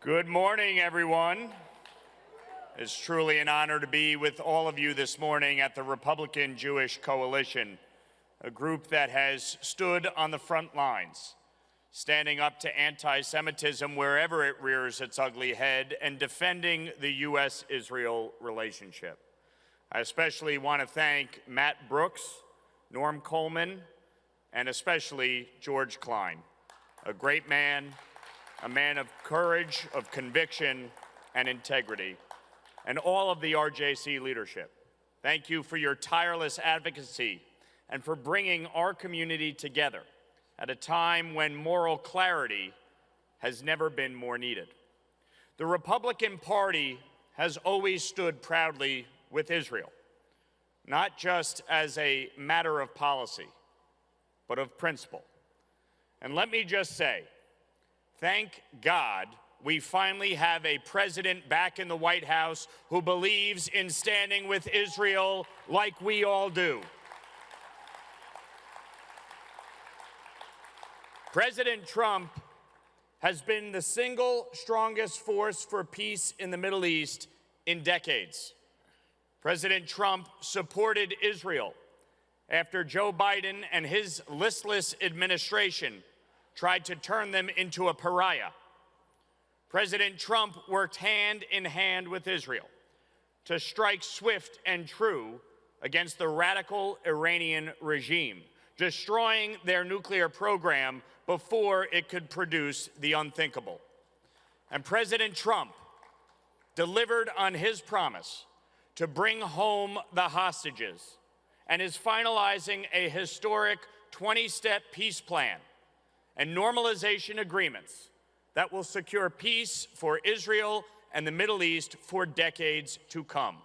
Good morning, everyone. It's truly an honor to be with all of you this morning at the Republican Jewish Coalition, a group that has stood on the front lines, standing up to anti-Semitism wherever it rears its ugly head and defending the U.S.-Israel relationship. I especially want to thank Matt Brooks, Norm Coleman, and especially George Klein, a great man, a man of courage, of conviction, and integrity, and all of the RJC leadership. Thank you for your tireless advocacy and for bringing our community together at a time when moral clarity has never been more needed. The Republican Party has always stood proudly with Israel, not just as a matter of policy, but of principle. And let me just say, thank God we finally have a president back in the White House who believes in standing with Israel like we all do. President Trump has been the single strongest force for peace in the Middle East in decades. President Trump supported Israel after Joe Biden and his listless administration tried to turn them into a pariah. President Trump worked hand in hand with Israel to strike swift and true against the radical Iranian regime, destroying their nuclear program before it could produce the unthinkable. And President Trump delivered on his promise to bring home the hostages and is finalizing a historic 20-step peace plan and normalization agreements that will secure peace for Israel and the Middle East for decades to come.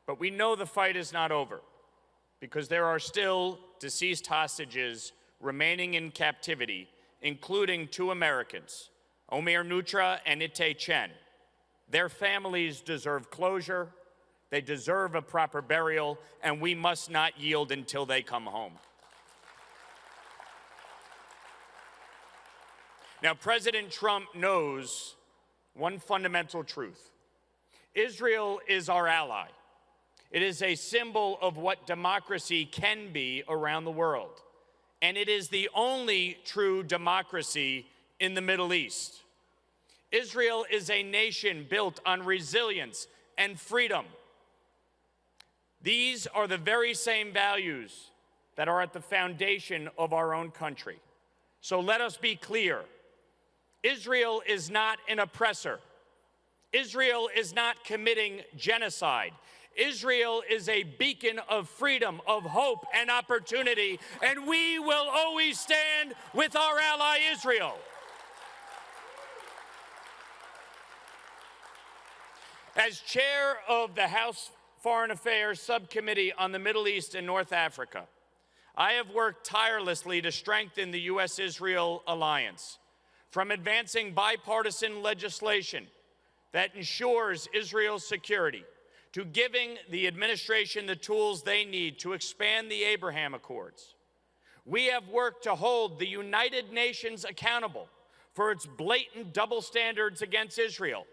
But we know the fight is not over because there are still deceased hostages remaining in captivity, including 2 Americans, Omer Nutra and Ite Chen. Their families deserve closure. They deserve a proper burial, and we must not yield until they come home. Now, President Trump knows one fundamental truth. Israel is our ally. It is a symbol of what democracy can be around the world, and it is the only true democracy in the Middle East. Israel is a nation built on resilience and freedom. These are the very same values that are at the foundation of our own country. So let us be clear. Israel is not an oppressor. Israel is not committing genocide. Israel is a beacon of freedom, of hope, and opportunity, and we will always stand with our ally Israel. As chair of the House Foreign Affairs Subcommittee on the Middle East and North Africa, I have worked tirelessly to strengthen the U.S.-Israel alliance, from advancing bipartisan legislation that ensures Israel's security, to giving the administration the tools they need to expand the Abraham Accords. We have worked to hold the United Nations accountable for its blatant double standards against Israel,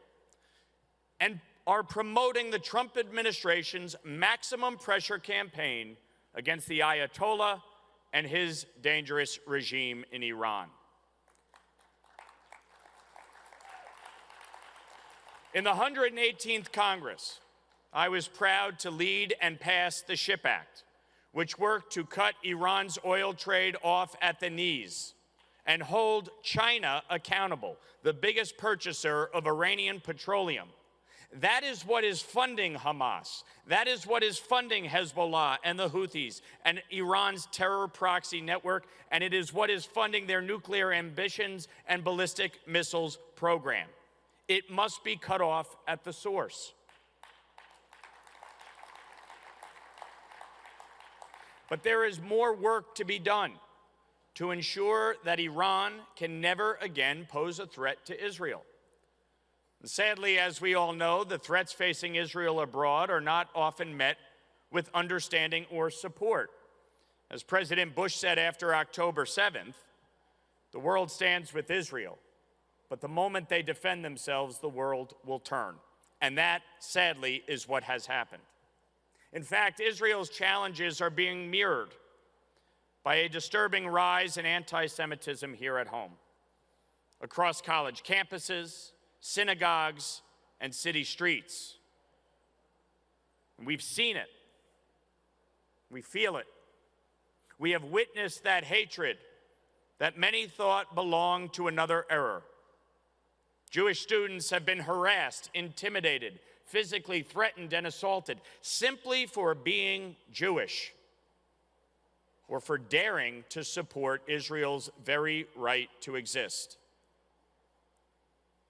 and are promoting the Trump administration's maximum pressure campaign against the Ayatollah and his dangerous regime in Iran. In the 118th Congress, I was proud to lead and pass the SHIP Act, which worked to cut Iran's oil trade off at the knees and hold China accountable, the biggest purchaser of Iranian petroleum. That is what is funding Hamas. That is what is funding Hezbollah and the Houthis and Iran's terror proxy network, and it is what is funding their nuclear ambitions and ballistic missiles program. It must be cut off at the source. But there is more work to be done to ensure that Iran can never again pose a threat to Israel. Sadly, as we all know, the threats facing Israel abroad are not often met with understanding or support. As President Bush said after October 7th, the world stands with Israel, but the moment they defend themselves, the world will turn. And that, sadly, is what has happened. In fact, Israel's challenges are being mirrored by a disturbing rise in anti-Semitism here at home, across college campuses, synagogues, and city streets. And we've seen it. We feel it. We have witnessed that hatred that many thought belonged to another era. Jewish students have been harassed, intimidated, physically threatened, and assaulted simply for being Jewish or for daring to support Israel's very right to exist.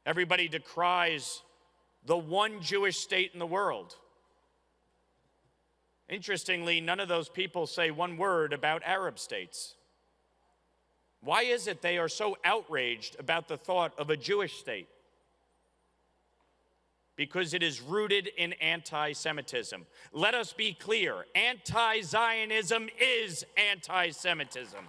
Everybody decries the one Jewish state in the world. Interestingly, none of those people say one word about Arab states. Why is it they are so outraged about the thought of a Jewish state? Because it is rooted in anti-Semitism. Let us be clear, anti-Zionism is anti-Semitism.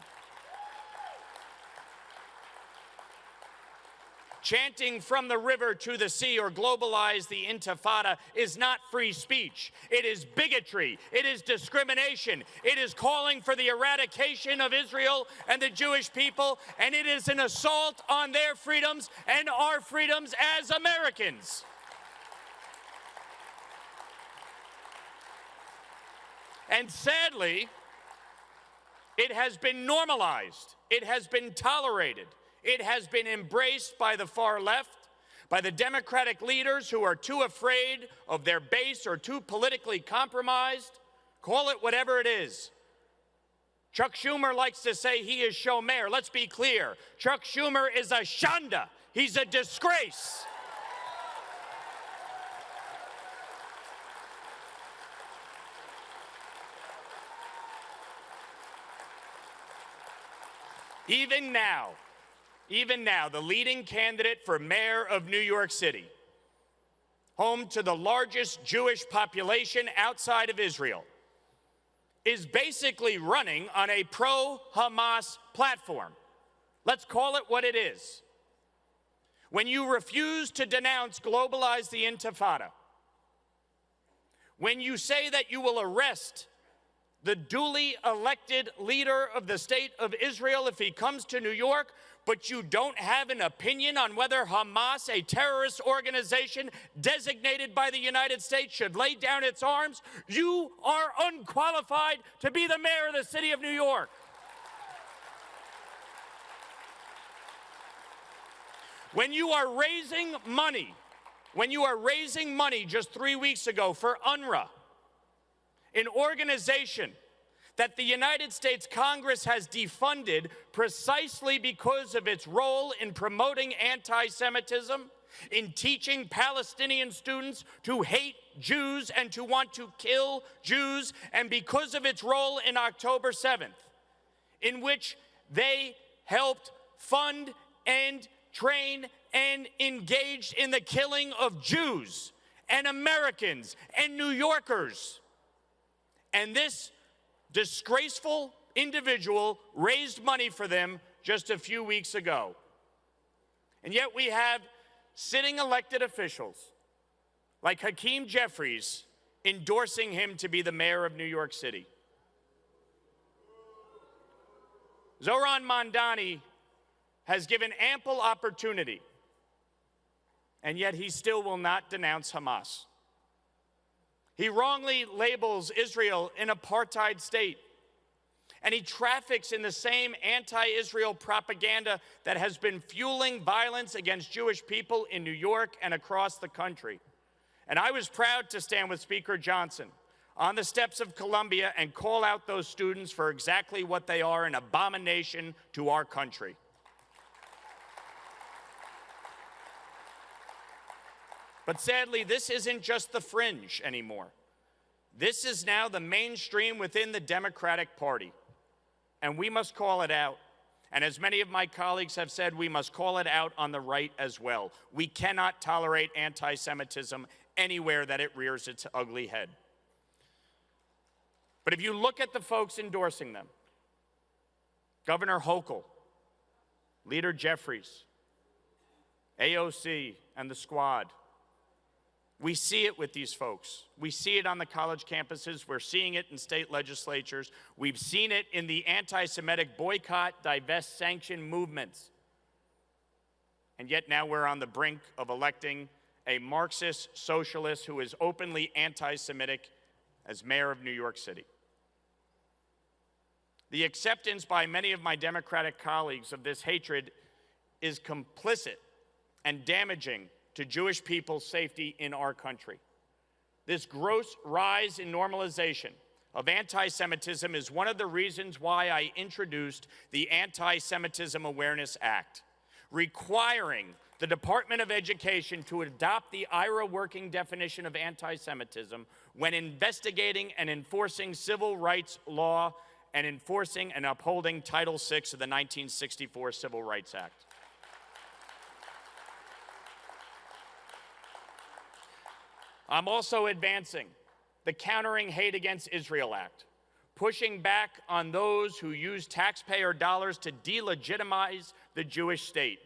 Chanting from the river to the sea or globalize the Intifada is not free speech. It is bigotry. It is discrimination. It is calling for the eradication of Israel and the Jewish people, and it is an assault on their freedoms and our freedoms as Americans. And sadly, it has been normalized. It has been tolerated. It has been embraced by the far left, by the Democratic leaders who are too afraid of their base or too politically compromised. Call it whatever it is. Chuck Schumer likes to say he is shomer. Let's be clear. Chuck Schumer is a shanda. He's a disgrace. Even now, the leading candidate for mayor of New York City, home to the largest Jewish population outside of Israel, is basically running on a pro-Hamas platform. Let's call it what it is. When you refuse to denounce globalize the Intifada, when you say that you will arrest the duly elected leader of the state of Israel if he comes to New York, but you don't have an opinion on whether Hamas, a terrorist organization designated by the United States, should lay down its arms, you are unqualified to be the mayor of the city of New York. When you are raising money just 3 weeks ago for UNRWA, an organization that the United States Congress has defunded precisely because of its role in promoting anti-Semitism, in teaching Palestinian students to hate Jews and to want to kill Jews, and because of its role in October 7th, in which they helped fund and train and engaged in the killing of Jews and Americans and New Yorkers. And this disgraceful individual raised money for them just a few weeks ago. And yet we have sitting elected officials like Hakeem Jeffries endorsing him to be the mayor of New York City. Zohran Mamdani has given ample opportunity, and yet he still will not denounce Hamas. He wrongly labels Israel an apartheid state, and he traffics in the same anti-Israel propaganda that has been fueling violence against Jewish people in New York and across the country. And I was proud to stand with Speaker Johnson on the steps of Columbia and call out those students for exactly what they are, an abomination to our country. But sadly, this isn't just the fringe anymore. This is now the mainstream within the Democratic Party, and we must call it out. And as many of my colleagues have said, we must call it out on the right as well. We cannot tolerate anti-Semitism anywhere that it rears its ugly head. But if you look at the folks endorsing them, Governor Hochul, Leader Jeffries, AOC, and the squad. We see it with these folks. We see it on the college campuses. We're seeing it in state legislatures. We've seen it in the anti-Semitic boycott, divest, sanction movements. And yet now we're on the brink of electing a Marxist socialist who is openly anti-Semitic as mayor of New York City. The acceptance by many of my Democratic colleagues of this hatred is complicit and damaging to Jewish people's safety in our country. This gross rise in normalization of anti-Semitism is one of the reasons why I introduced the Anti-Semitism Awareness Act, requiring the Department of Education to adopt the IRA working definition of anti-Semitism when investigating and enforcing civil rights law and enforcing and upholding Title VI of the 1964 Civil Rights Act. I'm also advancing the Countering Hate Against Israel Act, pushing back on those who use taxpayer dollars to delegitimize the Jewish state,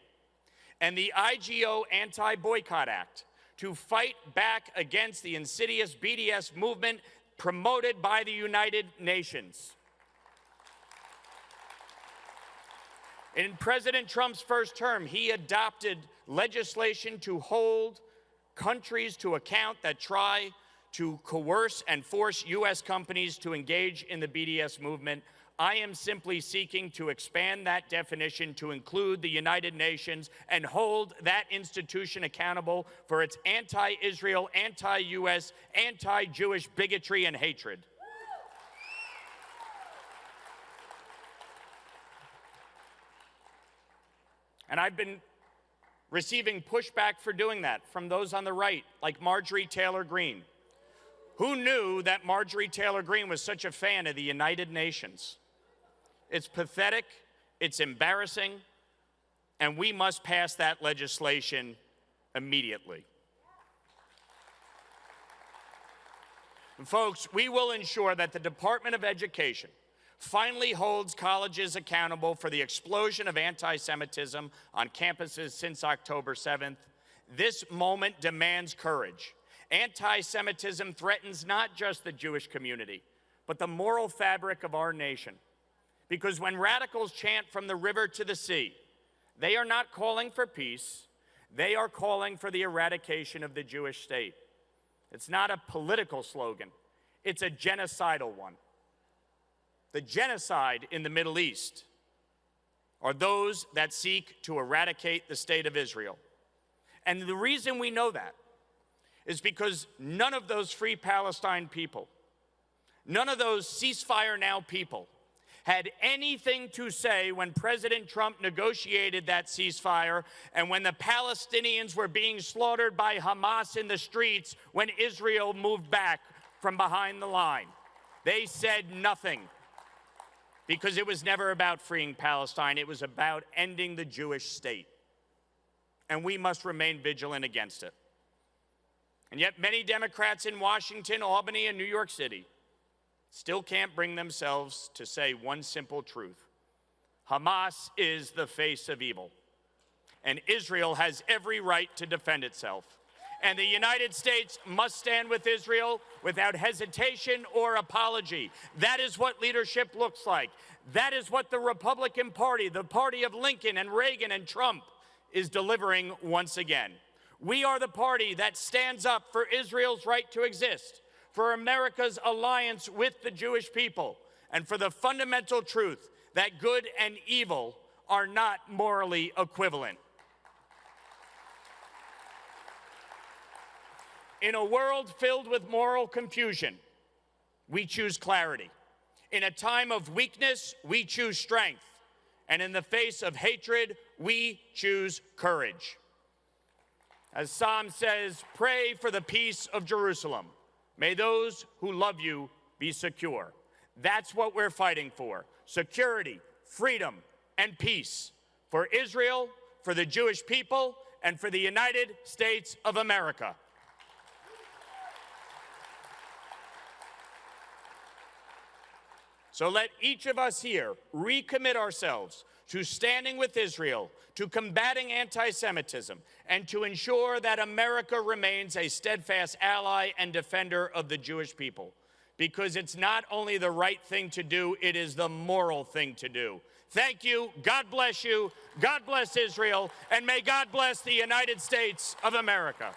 and the IGO Anti-Boycott Act to fight back against the insidious BDS movement promoted by the United Nations. In President Trump's first term, he adopted legislation to hold countries to account that try to coerce and force U.S. companies to engage in the BDS movement. I am simply seeking to expand that definition to include the United Nations and hold that institution accountable for its anti-Israel, anti-U.S., anti-Jewish bigotry and hatred. And I've been receiving pushback for doing that from those on the right, like Marjorie Taylor Greene. Who knew that Marjorie Taylor Greene was such a fan of the United Nations? It's pathetic, it's embarrassing, and we must pass that legislation immediately. And folks, we will ensure that the Department of Education finally holds colleges accountable for the explosion of anti-Semitism on campuses since October 7th. This moment demands courage. Anti-Semitism threatens not just the Jewish community, but the moral fabric of our nation. Because when radicals chant from the river to the sea, they are not calling for peace, they are calling for the eradication of the Jewish state. It's not a political slogan, it's a genocidal one. The genocide in the Middle East are those that seek to eradicate the state of Israel. And the reason we know that is because none of those Free Palestine people, none of those ceasefire now people had anything to say when President Trump negotiated that ceasefire and when the Palestinians were being slaughtered by Hamas in the streets when Israel moved back from behind the line. They said nothing. Because it was never about freeing Palestine, it was about ending the Jewish state. And we must remain vigilant against it. And yet many Democrats in Washington, Albany, and New York City still can't bring themselves to say one simple truth. Hamas is the face of evil, and Israel has every right to defend itself. And the United States must stand with Israel without hesitation or apology. That is what leadership looks like. That is what the Republican Party, the party of Lincoln and Reagan and Trump, is delivering once again. We are the party that stands up for Israel's right to exist, for America's alliance with the Jewish people, and for the fundamental truth that good and evil are not morally equivalent. In a world filled with moral confusion, we choose clarity. In a time of weakness, we choose strength. And in the face of hatred, we choose courage. As Psalm says, pray for the peace of Jerusalem. May those who love you be secure. That's what we're fighting for. Security, freedom, and peace for Israel, for the Jewish people, and for the United States of America. So let each of us here recommit ourselves to standing with Israel, to combating anti-Semitism, and to ensure that America remains a steadfast ally and defender of the Jewish people. Because it's not only the right thing to do, it is the moral thing to do. Thank you. God bless you. God bless Israel. And may God bless the United States of America.